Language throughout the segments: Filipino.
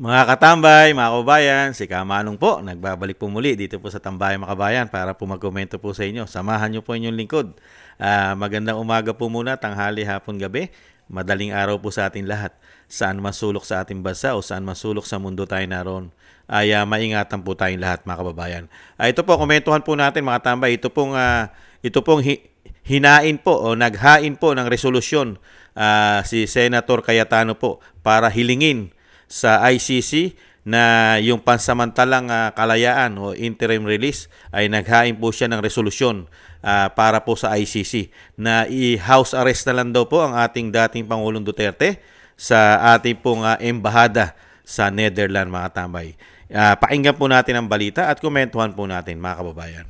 Mga katambay, mga kababayan, si Kamanong po, nagbabalik po muli dito po sa Tambayan mga kabayan para po magkomento po sa inyo. Samahan niyo po inyong lingkod. Magandang umaga po muna, tanghali, hapon, gabi. Madaling araw po sa ating lahat. Saan masulok sa ating bansa o saan masulok sa mundo tayo naroon, ay maingatan po tayong lahat mga kababayan. Ito po, komentuhan po natin mga tambay. Ito pong hinain po o naghain po ng resolusyon si Senator Cayetano po para hilingin sa ICC na yung pansamantalang kalayaan o interim release ay naghain po siya ng resolusyon para po sa ICC na i-house arrest na lang daw po ang ating dating Pangulong Duterte sa ating pong embahada sa Netherlands mga tambay. Pakinggan po natin ang balita at komentuhan po natin mga kababayan.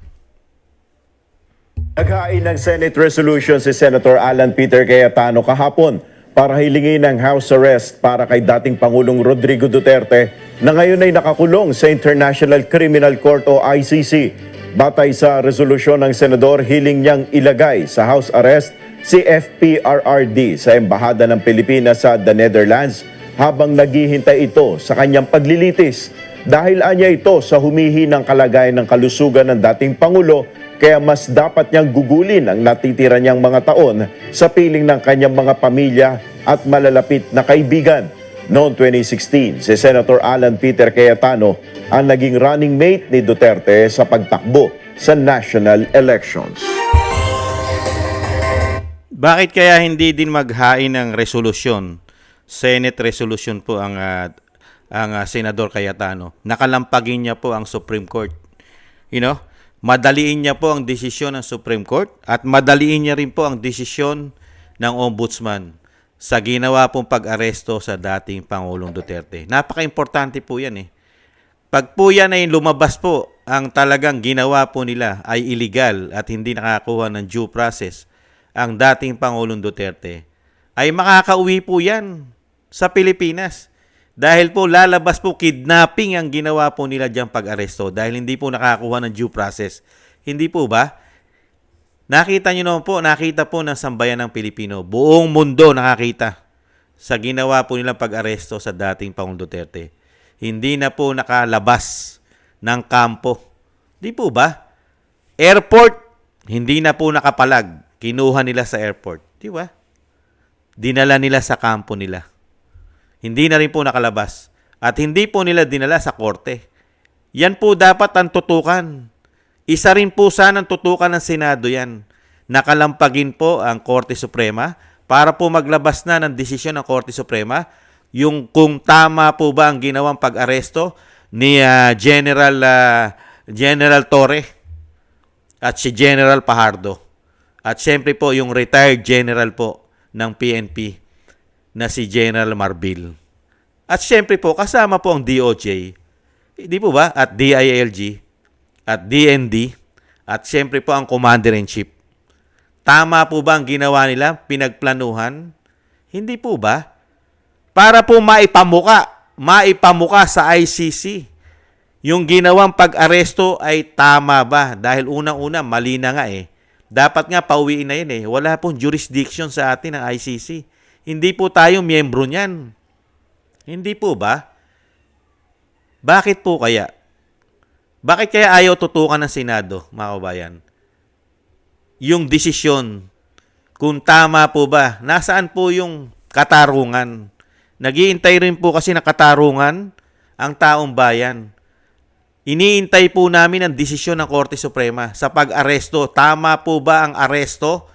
Naghain ng Senate resolution si Senator Alan Peter Cayetano kahapon para hilingin ng house arrest para kay dating Pangulong Rodrigo Duterte na ngayon ay nakakulong sa International Criminal Court o ICC. Batay sa resolusyon ng senador, hiling niyang ilagay sa house arrest si FPRRD sa Embahada ng Pilipinas sa The Netherlands habang naghihintay ito sa kanyang paglilitis. Dahil anya ito sa humihinang kalagayan ng kalusugan ng dating Pangulo, kaya mas dapat niyang gugulin ang natitira niyang mga taon sa piling ng kanyang mga pamilya at malalapit na kaibigan. Noong 2016, si Senator Alan Peter Cayetano ang naging running mate ni Duterte sa pagtakbo sa national elections. Bakit kaya hindi din maghain ng resolusyon? Senate resolution po ang Senador Cayetano. Nakalampagin niya po ang Supreme Court. Madaliin niya po ang desisyon ng Supreme Court at madaliin niya rin po ang desisyon ng Ombudsman sa ginawa pong pag-aresto sa dating Pangulong Duterte. Napaka-importante po yan eh. Pag po yan ay lumabas po, ang talagang ginawa po nila ay illegal at hindi nakakuha ng due process ang dating Pangulong Duterte, ay makakauwi po yan sa Pilipinas. Dahil po lalabas po kidnapping ang ginawa po nila diyang pag-aresto dahil hindi po nakakuha ng due process. Hindi po ba? Nakita nyo naman po, nakita po ng sambayan ng Pilipino. Buong mundo nakakita sa ginawa po nilang pag-aresto sa dating Pangulong Duterte. Hindi na po nakalabas ng kampo. Di po ba? Airport, hindi na po nakapalag. Kinuha nila sa airport. Di ba? Dinala nila sa kampo nila. Hindi na rin po nakalabas. At hindi po nila dinala sa korte. Yan po dapat ang tutukan. Isa rin po sanang tutukan ng Senado yan. Nakalampagin po ang Korte Suprema para po maglabas na ng desisyon ng Korte Suprema yung kung tama po ba ang ginawang pag-aresto ni General Torre at si General Fajardo. At syempre po yung retired general po ng PNP na si General Marbil. At syempre po, kasama po ang DOJ, di po ba? At DILG, at DND, at syempre po ang Commander-in-Chief. Tama po ba ang ginawa nila? Pinagplanuhan? Hindi po ba? Para po maipamuka sa ICC. Yung ginawang pag-aresto ay tama ba? Dahil unang-una, mali na nga eh. Dapat nga pauwiin na yun eh. Wala pong jurisdiction sa atin ng ICC. Hindi po tayo miyembro niyan. Hindi po ba? Bakit po kaya? Bakit kaya ayaw tutukan ng Senado, mga kabayan? Yung desisyon, kung tama po ba, nasaan po yung katarungan? Naghihintay rin po kasi na katarungan ang taong bayan. Iniintay po namin ang desisyon ng Korte Suprema sa pag-aresto. Tama po ba ang aresto?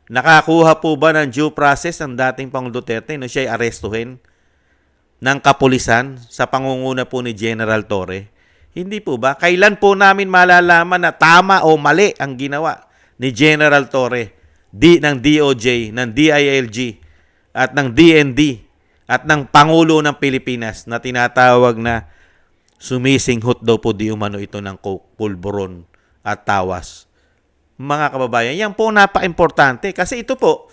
Nakakuha po ba ng due process ang dating Pangulong Duterte no siya ay arestuhin ng kapulisan sa pangunguna po ni General Torre? Hindi po ba? Kailan po namin malalaman na tama o mali ang ginawa ni General Torre, ng DOJ, ng DILG, at ng DND, at ng Pangulo ng Pilipinas na tinatawag na sumisinghot daw po di umano ito ng pulburon at tawas. Mga kababayan, yan po napaka-importante kasi ito po,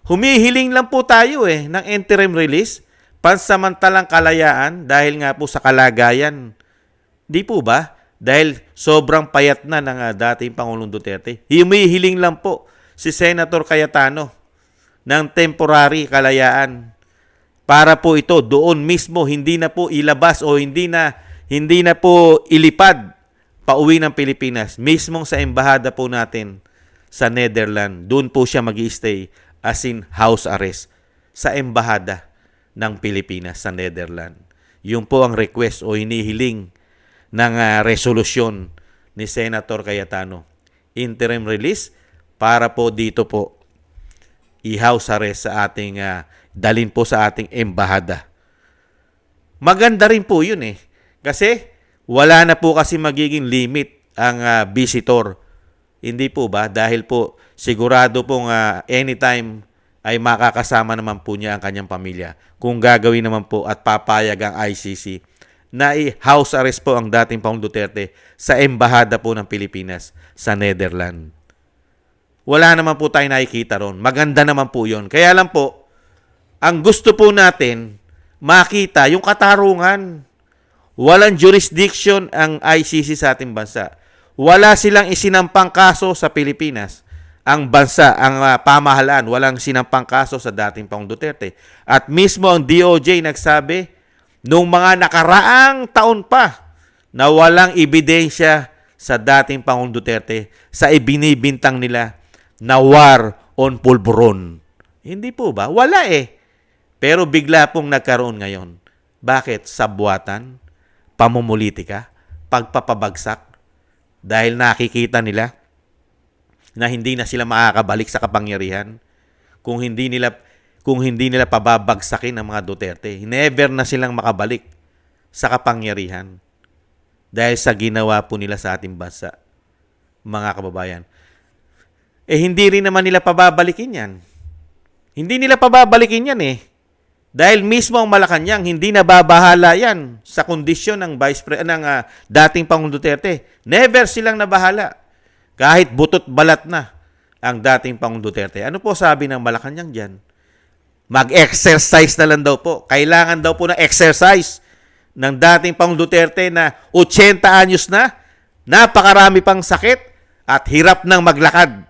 humihiling lang po tayo ng interim release, pansamantalang kalayaan dahil nga po sa kalagayan. Di po ba? Dahil sobrang payat na ng dating Pangulong Duterte. Humihiling lang po si Senator Cayetano ng temporary kalayaan para po ito doon mismo, hindi na po ilabas o hindi na po ilipad pauwi ng Pilipinas. Mismong sa embahada po natin sa Netherlands, doon po siya mag-i-stay as in house arrest sa embahada ng Pilipinas sa Netherlands. Yun po ang request o hinihiling ng resolusyon ni Senator Cayetano. Interim release para po dito po i-house arrest sa ating dalin po sa ating embahada. Maganda rin po yun kasi wala na po kasi magiging limit ang visitor. Hindi po ba? Dahil po sigurado pong anytime ay makakasama naman po niya ang kanyang pamilya. Kung gagawin naman po at papayag ang ICC na i-house arrest po ang dating Pangulong Duterte sa embahada po ng Pilipinas sa Netherlands. Wala naman po tayo nakikita ron. Maganda naman po yun. Kaya lang po, ang gusto po natin, makita yung katarungan. Walang jurisdiction ang ICC sa ating bansa. Wala silang isinampang kaso sa Pilipinas. Ang bansa, ang pamahalaan, walang sinampang kaso sa dating Pangulong Duterte. At mismo ang DOJ nagsabi, nung mga nakaraang taon pa, na walang ebidensya sa dating Pangulong Duterte sa ibinibintang nila na war on pulburon. Hindi po ba? Wala Pero bigla pong nagkaroon ngayon. Bakit? Sabwatan, pamumulitika, pagpapabagsak, dahil nakikita nila na hindi na sila makakabalik sa kapangyarihan kung hindi nila pababagsakin ang mga Duterte. Never na silang makabalik sa kapangyarihan dahil sa ginawa po nila sa ating bansa, mga kababayan. Hindi rin naman nila pababalikin yan. Hindi nila pababalikin yan Dahil mismo ang Malacanang hindi nababahala yan sa kondisyon ng dating Pangulong Duterte. Never silang nabahala. Kahit butot balat na ang dating Pangulong Duterte. Ano po sabi ng Malacanang dyan? Mag-exercise na lang daw po. Kailangan daw po ng exercise ng dating Pangulong Duterte na 80 anyos na, napakarami pang sakit at hirap nang maglakad.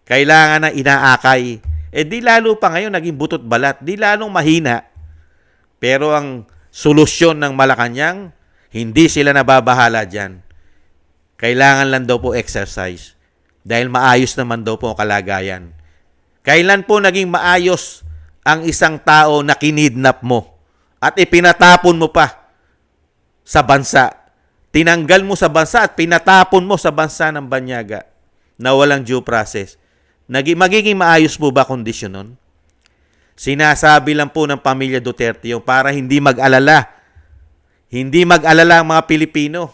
Kailangan na inaakay. Di lalo pa ngayon naging butot balat, di lalong mahina. Pero ang solusyon ng Malacanang, hindi sila nababahala dyan. Kailangan lang daw po exercise. Dahil maayos naman daw po ang kalagayan. Kailan po naging maayos ang isang tao na kinidnap mo at ipinatapon mo pa sa bansa? Tinanggal mo sa bansa at pinatapon mo sa bansa ng banyaga na walang due process. Magiging maayos po ba kondisyon nun? Sinasabi lang po ng pamilya Duterte yung para hindi mag-alala. Hindi mag-alala ang mga Pilipino.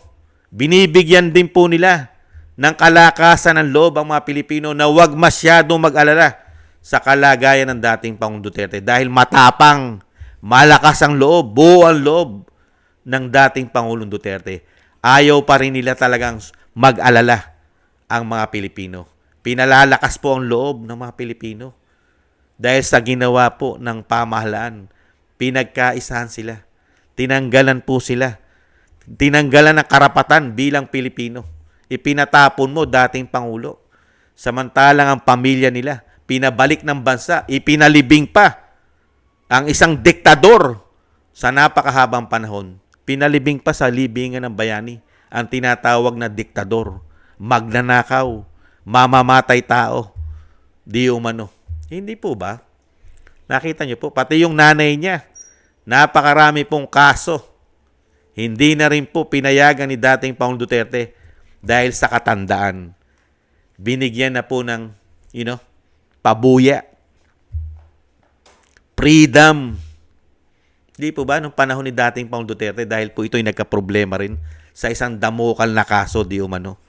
Binibigyan din po nila ng kalakasan ng loob ang mga Pilipino na huwag masyadong mag-alala sa kalagayan ng dating Pangulong Duterte dahil matapang, malakas ang loob, buo ang loob ng dating Pangulong Duterte. Ayaw pa rin nila talagang mag-alala ang mga Pilipino. Pinalalakas po ang loob ng mga Pilipino dahil sa ginawa po ng pamahalaan. Pinagkaisahan sila. Tinanggalan po sila. Tinanggalan ng karapatan bilang Pilipino. Ipinatapon mo dating Pangulo. Samantalang ang pamilya nila, pinabalik ng bansa, ipinalibing pa ang isang diktador sa napakahabang panahon. Pinalibing pa sa libingan ng bayani ang tinatawag na diktador. Magnanakaw, mamamatay tao, di umano. Hindi po ba? Nakita niyo po, pati yung nanay niya, napakarami pong kaso. Hindi na rin po pinayagan ni dating Pangulong Duterte dahil sa katandaan. Binigyan na po ng, pabuya. Freedom. Di po ba, nung panahon ni dating Pangulong Duterte, dahil po ito'y nagka-problema rin sa isang damukal na kaso, di umano.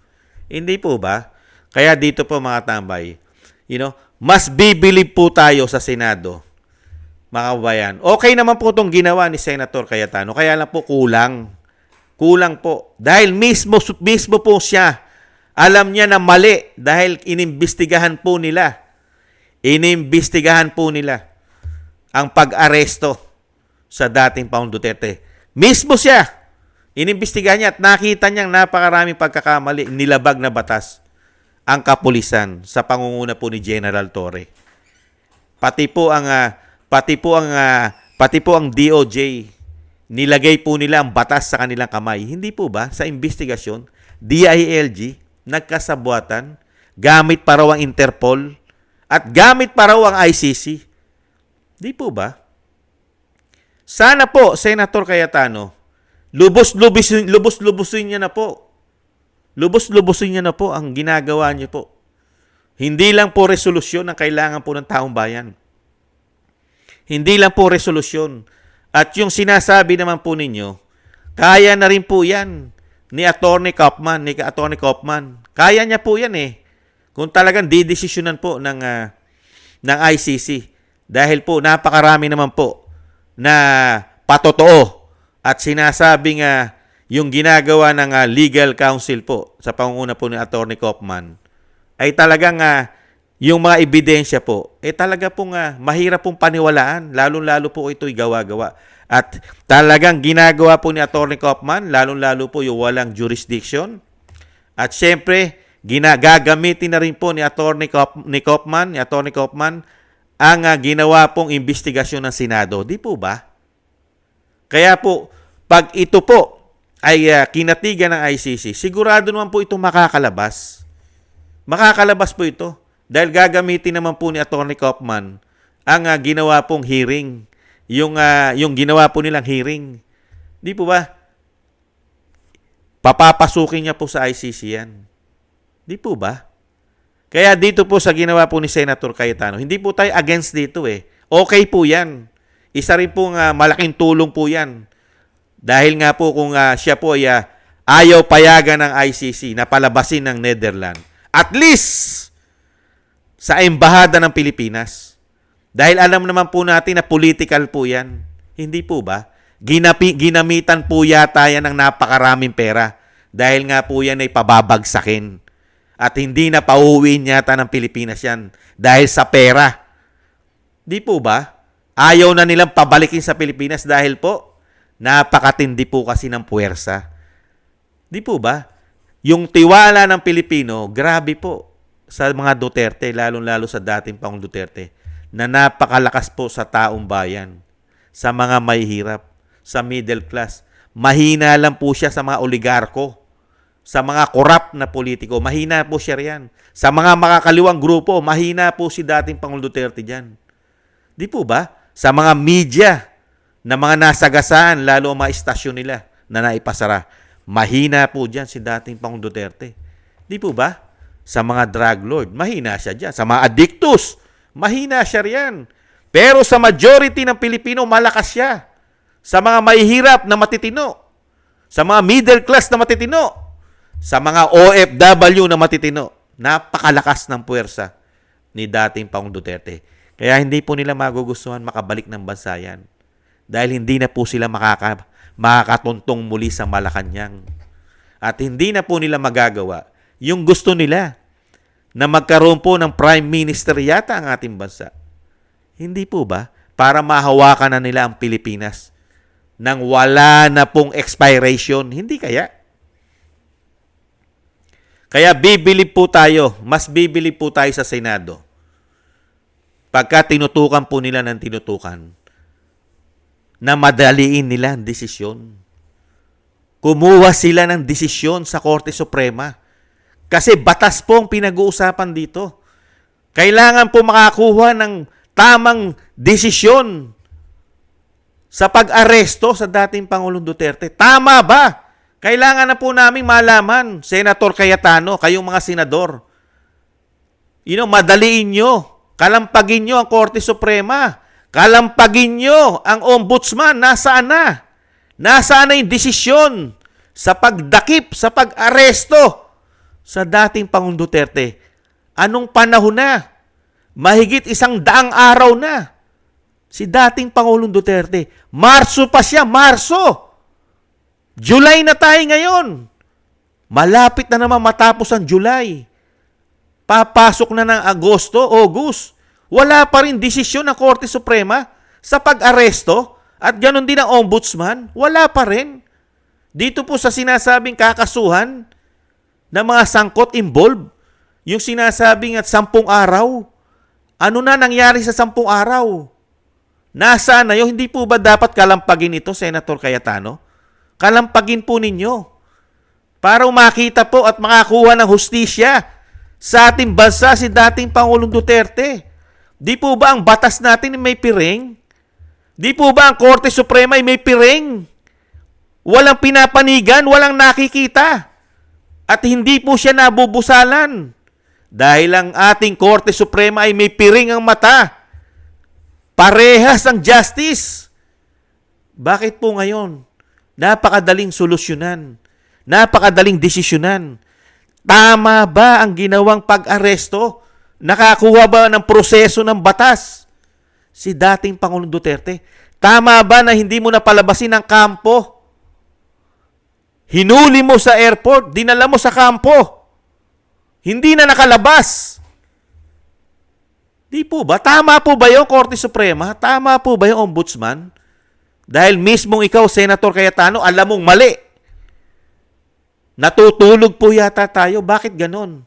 Hindi po ba? Kaya dito po mga tambay, mas bibilib po tayo sa Senado, mga kabayan. Okay naman po itong ginawa ni Senator Cayetano, kaya lang po kulang. Kulang po. Dahil mismo po siya, alam niya na mali dahil inimbestigahan po nila. Inimbestigahan po nila ang pag-aresto sa dating Pangulong Duterte. Mismo siya, inimbestigahan niya at nakita niyang napakaraming pagkakamali, nilabag na batas ang kapulisan sa pangunguna po ni General Torre. Pati po ang pati po ang DOJ, nilagay po nila ang batas sa kanilang kamay. Hindi po ba sa investigasyon, DILG, nagkasabwatan, gamit pa raw ang Interpol, at gamit pa raw ang ICC? Di po ba? Sana po, Senator Cayetano, lubos-lubusin niya na po. Lubos-lubusin niya na po ang ginagawa niyo po. Hindi lang po resolusyon ang kailangan po ng taong bayan. Hindi lang po resolusyon. At yung sinasabi naman po ninyo, kaya na rin po yan ni Atty. Kaufman. Kaya niya po yan eh. Kung talagang didesisyonan po ng ICC. Dahil po napakarami naman po na patotoo at sinasabing yung ginagawa ng legal counsel po sa pangunguna po ni Atty. Kaufman ay talagang yung mga ebidensya po, talaga pong mahirap pong paniwalaan, lalong-lalo po ito'y gawa-gawa. At talagang ginagawa po ni Atty. Kaufman, lalong-lalo po yung walang jurisdiction. At syempre, gagamitin na rin po ni Atty. Kaufman, ang ginawa pong investigasyon ng Senado. Di po ba? Kaya po, pag ito po ay kinatigan ng ICC, sigurado naman po ito makakalabas. Makakalabas po ito. Dahil gagamitin naman po ni Atty. Kaufman ang ginawa pong hearing. Yung ginawa po nilang hearing. Di po ba? Papapasukin niya po sa ICC yan. Di po ba? Kaya dito po sa ginawa po ni Senator Cayetano, hindi po tayo against dito eh. Okay po yan. Isa rin pong malaking tulong po yan. Dahil nga po kung siya po ay ayaw payagan ng ICC na palabasin ng Netherlands. At least sa embahada ng Pilipinas. Dahil alam naman po natin na political po yan. Hindi po ba? Ginamitan po yata yan ng napakaraming pera. Dahil nga po yan ay pababagsakin. At hindi na pauwiin yata ng Pilipinas yan. Dahil sa pera. Di po ba? Ayaw na nilang pabalikin sa Pilipinas dahil po napakatindi po kasi ng puwersa. Di po ba? Yung tiwala ng Pilipino, grabe po. Sa mga Duterte, lalong-lalo sa dating Pangulong Duterte, na napakalakas po sa taong bayan, sa mga mahihirap, sa middle class. Mahina lang po siya sa mga oligarko, sa mga korap na politiko. Mahina po siya riyan. Sa mga makakaliwang grupo, mahina po si dating Pangulong Duterte dyan. Di po ba? Sa mga media na mga nasagasaan, lalo ang mga istasyon nila na naipasara, mahina po dyan si dating Pangulong Duterte. Di po ba? Sa mga drug lord, mahina siya dyan. Sa mga addictus, mahina siya riyan. Pero sa majority ng Pilipino, malakas siya. Sa mga mahihirap na matitino. Sa mga middle class na matitino. Sa mga OFW na matitino. Napakalakas ng puwersa ni dating Pangulong Duterte. Kaya hindi po nila magugustuhan makabalik ng bansa yan. Dahil hindi na po sila makakatuntong muli sa Malacanang. At hindi na po nila magagawa yung gusto nila na magkaroon po ng Prime Minister yata ang ating bansa. Hindi po ba? Para mahawakan na nila ang Pilipinas nang wala na pong expiration. Hindi kaya? Kaya bibilib po tayo, mas bibilib po tayo sa Senado. Pagka tinutukan po nila ng tinutukan, na madaliin nila ang desisyon. Kumuha sila ng desisyon sa Korte Suprema. Kasi batas po ang pinag-uusapan dito. Kailangan po makakuha ng tamang desisyon sa pag-aresto sa dating Pangulong Duterte. Tama ba? Kailangan na po namin malaman, Senator Cayetano, kayong mga senador. Madaliin nyo. Kalampagin nyo ang Korte Suprema. Kalampagin nyo ang Ombudsman. Nasaan na? Nasaan na yung desisyon sa pagdakip, sa pag-aresto sa dating Pangulong Duterte? Anong panahon na? Mahigit 100 araw na. Si dating Pangulong Duterte. Marso pa siya, Marso. July na tayo ngayon. Malapit na naman matapos ang July. Papasok na ng Agosto, August. Wala pa rin desisyon ng Korte Suprema sa pag-aresto at ganoon din ang Ombudsman. Wala pa rin. Dito po sa sinasabing kakasuhan ng mga sangkot involved, yung sinasabing at 10 araw. Ano na nangyari sa 10 araw? Nasaan na yun? Hindi po ba dapat kalampagin ito, Senator Cayetano? Kalampagin po ninyo para makita po at makakuha ng hustisya sa ating bansa si dating Pangulong Duterte. Di po ba ang batas natin may piring? Di po ba ang Korte Suprema ay may piring? Walang pinapanigan, walang nakikita. At hindi po siya nabubusalan. Dahil ang ating Korte Suprema ay may piring ang mata. Parehas ang justice. Bakit po ngayon? Napakadaling solusyonan. Napakadaling desisyonan. Tama ba ang ginawang pag-aresto? Nakakuha ba ng proseso ng batas? Si dating Pangulong Duterte. Tama ba na hindi mo napalabasin ang kampo? Hinuli mo sa airport, dinala mo sa kampo. Hindi na nakalabas. Di po ba? Tama po ba yung Korte Suprema? Tama po ba yung Ombudsman? Dahil mismong ikaw, Senator Cayetano, alam mong mali. Natutulog po yata tayo. Bakit ganon?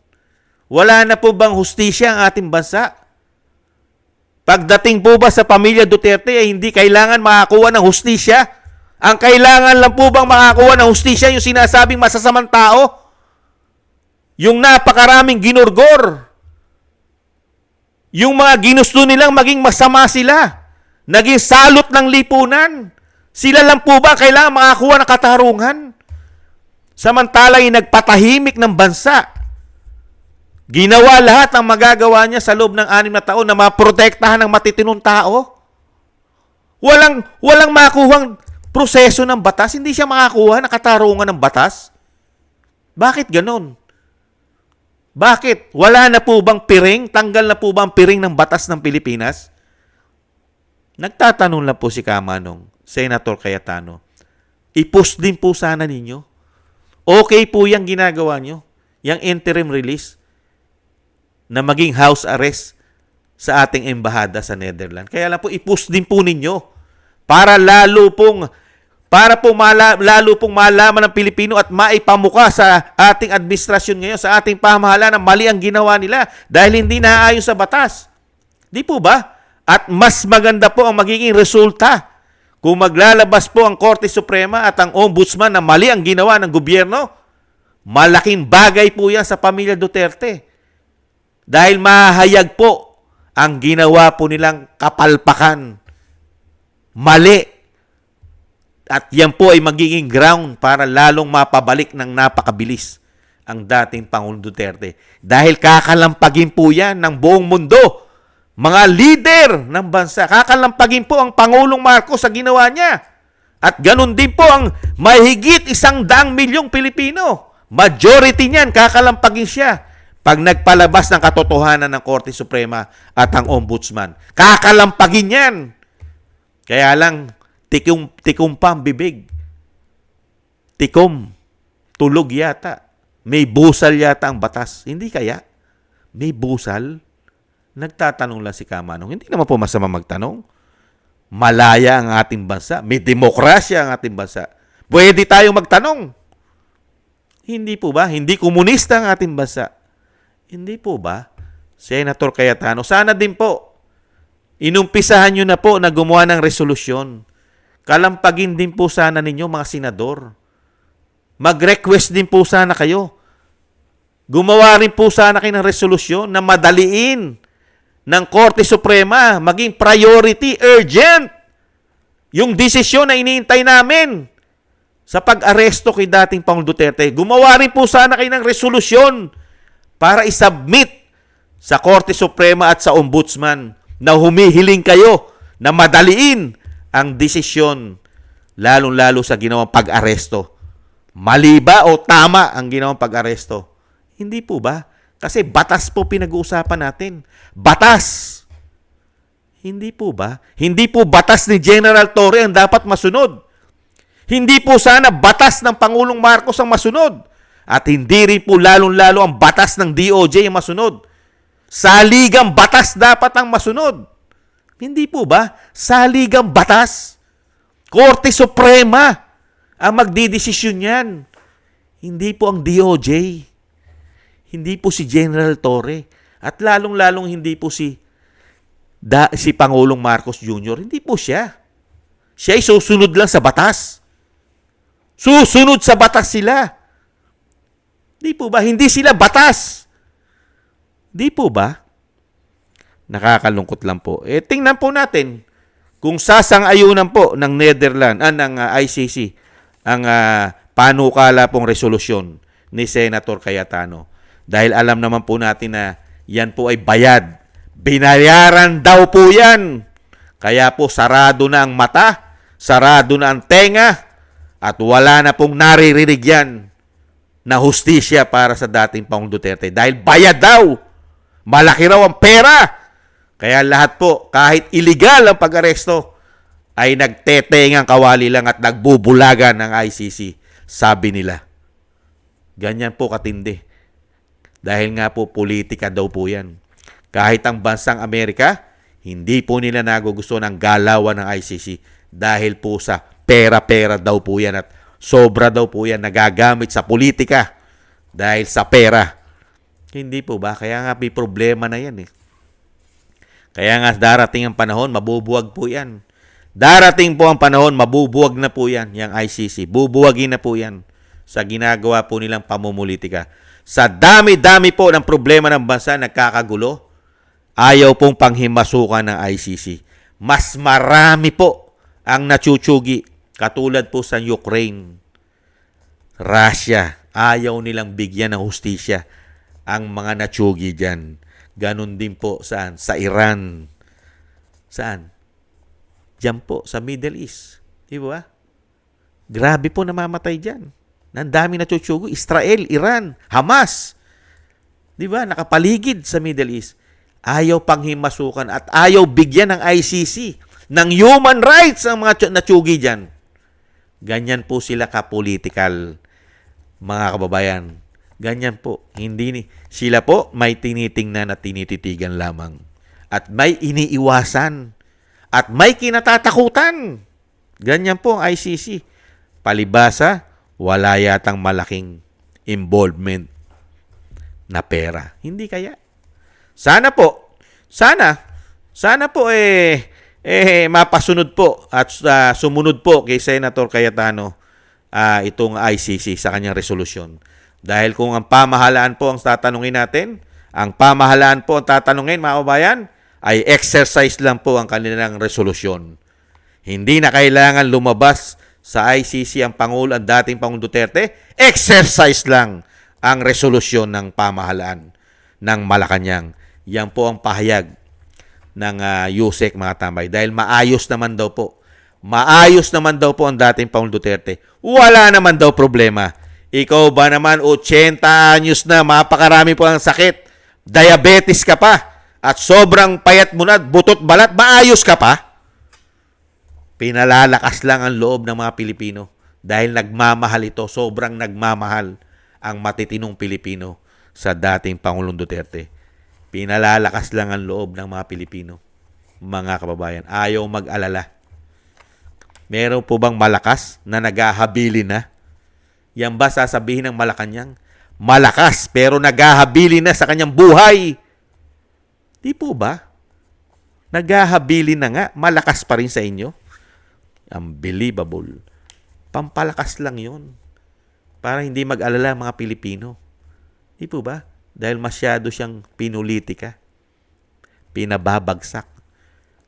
Wala na po bang hustisya ang ating bansa? Pagdating po ba sa pamilya Duterte ay hindi kailangan makakuha ng hustisya? Ang kailangan lang po bang makakuha ng hustisya yung sinasabing masasamang tao? Yung napakaraming ginurgor. Yung mga ginusto nilang maging masama sila. Naging salot ng lipunan. Sila lang po ba kailangan makakuha ng katarungan? Samantala ay nagpatahimik ng bansa. Ginawa lahat ang magagawa niya sa loob ng 6 na taon na maprotektahan ng matitinong tao. Walang makuhang proseso ng batas. Hindi siya makakuha ng katarungan ng batas. Bakit ganon? Bakit? Wala na po bang piring? Tanggal na po ba ang piring ng batas ng Pilipinas? Nagtatanong lang po si Kamanong, Senator Cayetano. I-post din po sana ninyo. Okay po yung ginagawa nyo. Yung interim release na maging house arrest sa ating embahada sa Netherlands. Kaya lang po, i-post din po ninyo para lalo pong malaman ng Pilipino at maipamuka sa ating administrasyon ngayon, sa ating pamahalaan na mali ang ginawa nila dahil hindi naaayon sa batas. Di po ba? At mas maganda po ang magiging resulta kung maglalabas po ang Korte Suprema at ang Ombudsman na mali ang ginawa ng gobyerno. Malaking bagay po yan sa pamilya Duterte. Dahil mahayag po ang ginawa po nilang kapalpakan. Mali. At yan po ay magiging ground para lalong mapabalik ng napakabilis ang dating Pangulong Duterte. Dahil kakalampagin po yan ng buong mundo. Mga leader ng bansa. Kakalampagin po ang Pangulong Marcos sa ginawa niya. At ganun din po ang mahigit 100 milyong Pilipino. Majority niyan, kakalampagin siya pag nagpalabas ng katotohanan ng Korte Suprema at ang Ombudsman. Kakalampagin yan. Kaya lang, tikom pa ang bibig. Tikom. Tulog yata. May busal yata ang batas. Hindi kaya? May busal? Nagtatanong lang si Kamanong. Hindi naman po masama magtanong. Malaya ang ating bansa. May demokrasya ang ating bansa. Pwede tayong magtanong. Hindi po ba? Hindi komunista ang ating bansa. Hindi po ba? Senator Cayetano, sana din po, inumpisahan nyo na po na gumawa ng resolusyon. Kalampagin din po sana ninyo mga senador. Mag-request din po sana kayo. Gumawa rin po sana kayo ng resolusyon na madaliin ng Korte Suprema, maging priority, urgent, yung desisyon na iniintay namin sa pag-aresto kay dating Pangulong Duterte. Gumawa rin po sana kayo ng resolusyon para isubmit sa Korte Suprema at sa Ombudsman na humihiling kayo na madaliin ang desisyon, lalong-lalo sa ginawang pag-aresto. Mali ba o tama ang ginawang pag-aresto? Hindi po ba? Kasi batas po pinag-uusapan natin. Batas! Hindi po ba? Hindi po batas ni General Torre ang dapat masunod. Hindi po sana batas ng Pangulong Marcos ang masunod. At hindi rin po lalong-lalo ang batas ng DOJ ang masunod. Saligang batas dapat ang masunod. Hindi po ba? Saligang batas. Korte Suprema ang magdidesisyon yan. Hindi po ang DOJ. Hindi po si General Torre. At lalong-lalong hindi po si si Pangulong Marcos Jr.? Hindi po siya. Siya ay susunod lang sa batas. Susunod sa batas sila. Di po ba? Hindi sila batas. Di po ba? Nakakalungkot lang po. Tingnan po natin kung sasang-ayunan po ng ng ICC ang panukala pong resolusyon ni Senator Cayetano. Dahil alam naman po natin na yan po ay bayad. Binayaran daw po yan. Kaya po sarado na ang mata, sarado na ang tenga, at wala na pong naririnig yan na hustisya para sa dating Pangulong Duterte. Dahil bayad daw. Malaki raw ang pera. Kaya lahat po, kahit illegal ang pag-aresto, ay nagtetengang kawali lang at nagbubulagan ng ICC. Sabi nila. Ganyan po katindi. Dahil nga po, politika daw po yan. Kahit ang bansang Amerika, hindi po nila nagugusto ng galawan ng ICC. Dahil po sa pera-pera daw po yan at sobra daw po yan nagagamit sa politika. Dahil sa pera. Hindi po ba? Kaya nga may problema na yan eh. Kaya nga darating ang panahon, mabubuwag po yan. Darating po ang panahon, mabubuwag na po yan, yung ICC. Bubuwagin na po yan sa ginagawa po nilang pamumulitika. Sa dami-dami po ng problema ng bansa, nagkakagulo, ayaw pong panghimasukan ng ICC. Mas marami po ang nachuchugi, katulad po sa Ukraine. Russia, ayaw nilang bigyan ng hustisya ang mga natsugi dyan. Ganon din po saan? Sa Iran. Saan? Diyan po, sa Middle East. Di ba? Grabe po namamatay dyan. Ang dami natsugi. Israel, Iran, Hamas. Di ba? Nakapaligid sa Middle East. Ayaw panghimasukan at ayaw bigyan ng ICC ng human rights ang mga natsugi dyan. Ganyan po sila kapolitikal, mga kababayan. Ganyan po. Sila po may tinitingnan at tinititigan lamang. At may iniiwasan. At may kinatatakutan. Ganyan po ang ICC. Palibasa, wala yatang malaking involvement na pera. Hindi kaya. Sana po mapasunod po at sumunod po kay Senator Cayetano itong ICC sa kanyang resolusyon. Dahil kung ang pamahalaan po ang tatanungin natin, mga kababayan, ay exercise lang po ang kanilang resolusyon. Hindi na kailangan lumabas sa ICC ang dating Pangulong Duterte, exercise lang ang resolusyon ng pamahalaan ng Malacanang. Yan po ang pahayag ng USEC, mga tambay. Dahil maayos naman daw po. Maayos naman daw po ang dating Pangulong Duterte. Wala naman daw problema. Ikaw ba naman, 80 anyos na, mapakarami po ang sakit. Diabetes ka pa. At sobrang payat mo na, butot balat, maayos ka pa. Pinalalakas lang ang loob ng mga Pilipino. Dahil nagmamahal ito, sobrang nagmamahal ang matitinong Pilipino sa dating Pangulong Duterte. Pinalalakas lang ang loob ng mga Pilipino. Mga kababayan, ayaw mag-alala. Meron po bang malakas na naghahabili na? Yan ba sasabihin ng Malacanang? Malakas pero naghahabili na sa kanyang buhay. Di po ba? Naghahabili na nga, malakas pa rin sa inyo. Unbelievable. Pampalakas lang yon para hindi mag-alala mga Pilipino. Di po ba? Dahil masyado siyang pinulitika. Pinababagsak.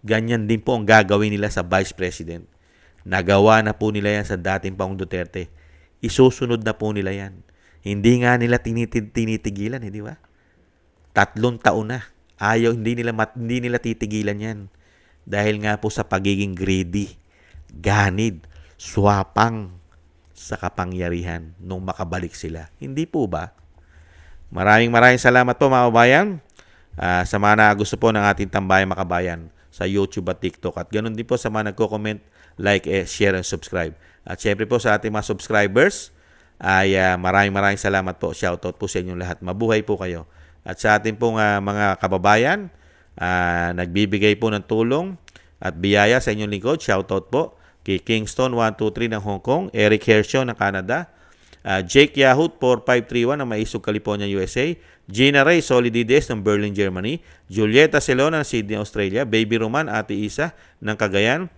Ganyan din po ang gagawin nila sa Vice President. Nagawa na po nila yan sa dating Pangulong Duterte. Isusunod na po nila yan. Hindi nga nila tinitigilan, di ba? 3 taon na. Hindi nila titigilan yan. Dahil nga po sa pagiging greedy, ganid, swapang sa kapangyarihan nung makabalik sila. Hindi po ba? Maraming salamat po mga kabayan. Sa mga na gusto po ng ating tambayang makabayan sa YouTube at TikTok. At ganoon din po sa mga nagko-comment, like, share, and subscribe. At syempre po sa ating mga subscribers, ay maraming salamat po. Shoutout po sa inyong lahat. Mabuhay po kayo. At sa ating pong mga kababayan, nagbibigay po ng tulong at biyaya sa inyong lingkod. Shoutout po kay Kingston 123 ng Hong Kong, Eric Hershon ng Canada, Jake Yahut 4531 ng Maisog, California, USA. Gina Ray Solidides ng Berlin, Germany. Julieta Celona ng Sydney, Australia. Baby Roman, Ate Isa ng Cagayan.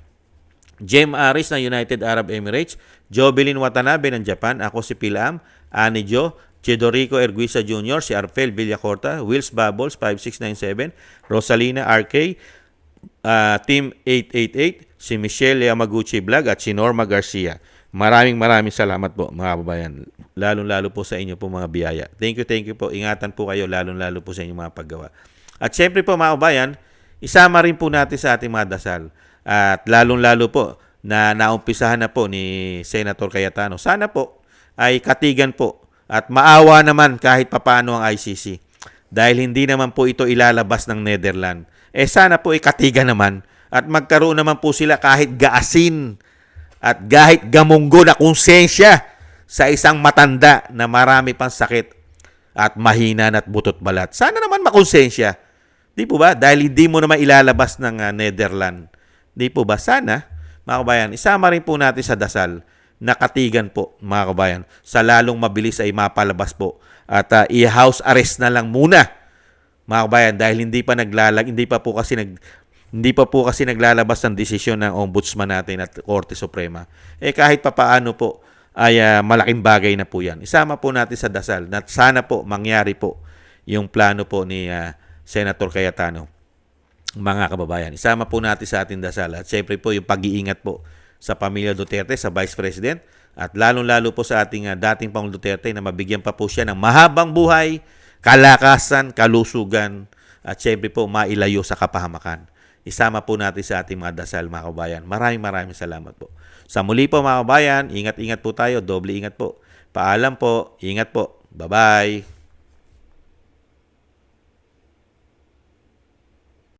Jem Aris ng United Arab Emirates. Jovelyn Watanabe ng Japan. Ako si Pilam. Ani Jo. Chedorico Erguisa Jr., si Arfel Villacorta, Wills Bubbles 5697, Rosalina RK, Team 888, si Michelle Yamaguchi Vlog at si Norma Garcia. Maraming salamat po mga kababayan. Lalong-lalo po sa inyo po mga biyaya. Thank you po. Ingatan po kayo lalong-lalo po sa inyong mga paggawa. At syempre po mga kababayan, isama rin po natin sa ating mga dasal. At lalong-lalo po na naumpisahan na po ni Senator Cayetano. Sana po ay katigan po at maawa naman kahit papaano ang ICC. Dahil hindi naman po ito ilalabas ng Netherlands. Sana po ikatigan naman at magkaroon naman po sila kahit gaasin at kahit gamunggo na konsensya sa isang matanda na marami pang sakit at mahina at butot balat. Sana naman makonsensya. Di po ba? Dahil hindi mo naman ilalabas ng Netherlands. Di po ba? Sana, mga kabayan, isama rin po natin sa dasal nakatigan po mga kabayan sa lalong mabilis ay mapalabas po at i-house arrest na lang muna mga kabayan dahil hindi pa po kasi naglalabas ng desisyon ng ombudsman natin at Korte Suprema. Kahit papaano po ay malaking bagay na po yan. Isama po natin sa dasal na sana po mangyari po yung plano po ni Senator Cayetano. Mga kababayan, isama po natin sa ating dasal at syempre po yung pag-iingat po sa pamilya Duterte, sa Vice President, at lalong-lalo po sa ating dating Pangulong Duterte na mabigyan pa po siya ng mahabang buhay, kalakasan, kalusugan, at syempre po mailayo sa kapahamakan. Isama po natin sa ating mga dasal mga kabayan. Maraming salamat po. Sa muli po mga kabayan, ingat-ingat po tayo, doble ingat po. Paalam po, ingat po. Bye-bye.